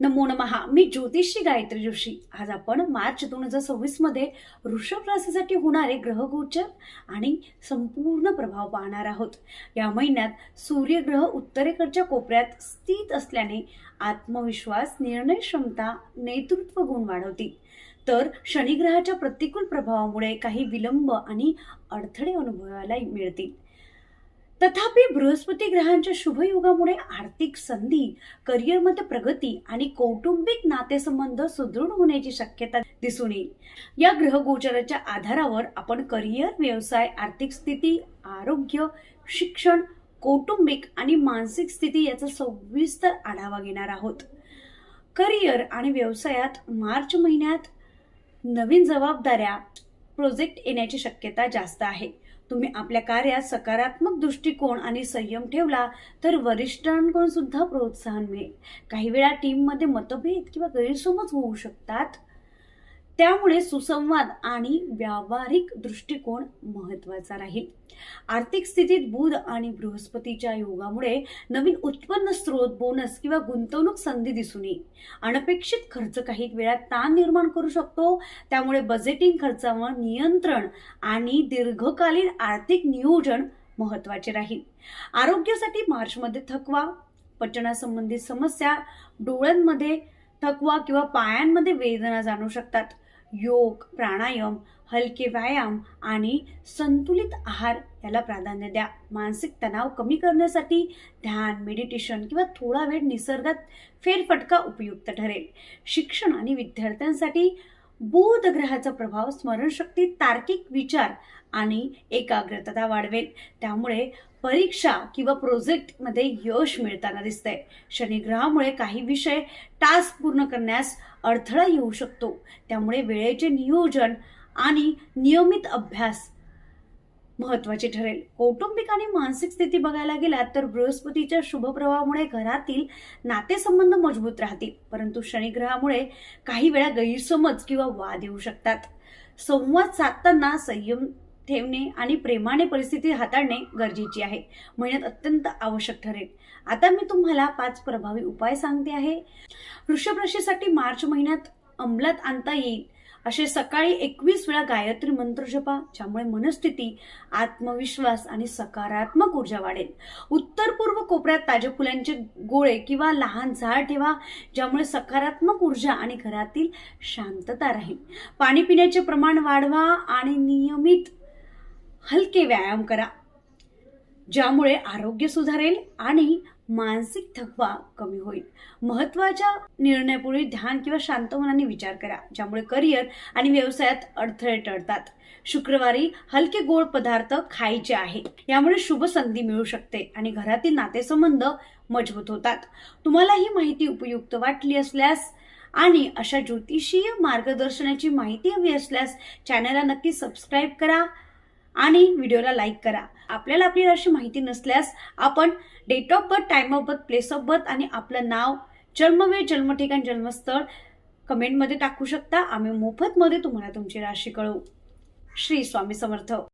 नमो नमः. मी ज्योतिषी गायत्री जोशी. आज आपण मार्च 2026 मध्ये वृषभ राशीसाठी होणारे ग्रहगोचर आणि संपूर्ण प्रभाव पाहणार आहोत. या महिन्यात सूर्यग्रह उत्तरेकडच्या कोपऱ्यात स्थित असल्याने आत्मविश्वास, निर्णय क्षमता, नेतृत्व गुण वाढवतील. तर शनिग्रहाच्या प्रतिकूल प्रभावामुळे काही विलंब आणि अडथळे अनुभवायला मिळतील. तथापि बृहस्पती ग्रहांच्या शुभयोगामुळे आर्थिक संधी, करिअरमध्ये प्रगती आणि कौटुंबिक नातेसंबंध सुदृढ होण्याची शक्यता दिसून येईल. या ग्रहगोचराच्या आधारावर आपण करिअर, व्यवसाय, आर्थिक स्थिती, आरोग्य, शिक्षण, कौटुंबिक आणि मानसिक स्थिती याचा सविस्तर आढावा घेणार आहोत. करिअर आणि व्यवसायात मार्च महिन्यात नवीन जबाबदाऱ्या, प्रोजेक्ट येण्याची शक्यता जास्त आहे. तुम्ही आपल्या कार्यात सकारात्मक दृष्टिकोन आणि संयम ठेवला तर वरिष्ठांकडून सुद्धा प्रोत्साहन मिळेल. काही वेळा टीममध्ये मतभेद किंवा गैरसमज होऊ शकतात, त्यामुळे सुसंवाद आणि व्यावहारिक दृष्टिकोन महत्त्वाचा राहील. आर्थिक स्थितीत बुध आणि बृहस्पतीच्या योगामुळे नवीन उत्पन्न स्रोत, बोनस किंवा गुंतवणूक संधी दिसून येईल. अनपेक्षित खर्च काही वेळा ताण निर्माण करू शकतो, त्यामुळे बजेटिंग, खर्चावर नियंत्रण आणि दीर्घकालीन आर्थिक नियोजन महत्त्वाचे राहील. आरोग्यासाठी मार्चमध्ये थकवा, पचनासंबंधित समस्या, डोळ्यांमध्ये थकवा किंवा पायांमध्ये वेदना जाणवू शकतात. योग, प्राणायाम, हलके व्यायाम आणि संतुलित आहार याला प्राधान्य द्या. मानसिक तणाव कमी करण्यासाठी ध्यान, मेडिटेशन किंवा थोडा वेळ निसर्गात फेरफटका उपयुक्त ठरेल. शिक्षण आणि विद्यार्थ्यांसाठी बुध ग्रहाचा प्रभाव स्मरणशक्ती, तार्किक विचार आणि एकाग्रता वाढवेल, त्यामुळे परीक्षा किंवा प्रोजेक्टमध्ये यश मिळताना दिसतंय. शनिग्रहामुळे काही विषय, टास्क पूर्ण करण्यास अडथळा येऊ शकतो, त्यामुळे वेळेचे नियोजन आणि नियमित अभ्यास महत्त्वाचे ठरेल. कौटुंबिक आणि मानसिक स्थिती बघायला गेलात तर बृहस्पतीच्या शुभ प्रभावामुळे घरातील नातेसंबंध मजबूत राहतील, परंतु शनिग्रहामुळे काही वेळा गैरसमज किंवा वाद येऊ शकतात. संवाद साधताना संयम ठेवणे आणि प्रेमाने परिस्थिती हाताळणे गरजेची आहे. महिन्यात अत्यंत आवश्यक ठरेल. आता मी तुम्हाला 5 प्रभावी उपाय सांगते आहे. वृषभ राशीसाठी मार्च महिन्यात अंमलात आणता येईल असे सकाळी 21 वेळा गायत्री मंत्र जपा, ज्यामुळे मनस्थिती, आत्मविश्वास आणि सकारात्मक ऊर्जा वाढेल. उत्तर पूर्व कोपऱ्यात ताज्या फुलांचे गोळे किंवा लहान झाड ठेवा, ज्यामुळे सकारात्मक ऊर्जा आणि घरातील शांतता राहील. पाणी पिण्याचे प्रमाण वाढवा आणि नियमित हलके व्यायाम करा, ज्यामुळे आरोग्य सुधारेल आणि मानसिक थकवा कमी होईल. महत्त्वाच्या निर्णयापूर्वी ध्यान किंवा शांत मनाने विचार करा, ज्यामुळे करिअर आणि व्यवसायात अडथळे टळतात. शुक्रवारी हलके गोड पदार्थ खायचे आहे, यामुळे शुभ संधी मिळू शकते आणि घरातील नातेसंबंध मजबूत होतात. तुम्हाला ही माहिती उपयुक्त वाटली असल्यास आणि अशा ज्योतिषीय मार्गदर्शनाची माहिती हवी असल्यास चॅनलला नक्की सबस्क्राईब करा आणि व्हिडिओला लाईक करा. आपल्याला आपली राशी माहिती नसल्यास आपण date of birth, time of birth, place of birth आणि आपलं नाव, जन्मवेळ, जन्मठिकाण, जन्मस्थळ कमेंटमध्ये टाकू शकता. आम्ही मोफतमध्ये तुम्हाला तुमची राशी कळवू. श्री स्वामी समर्थ.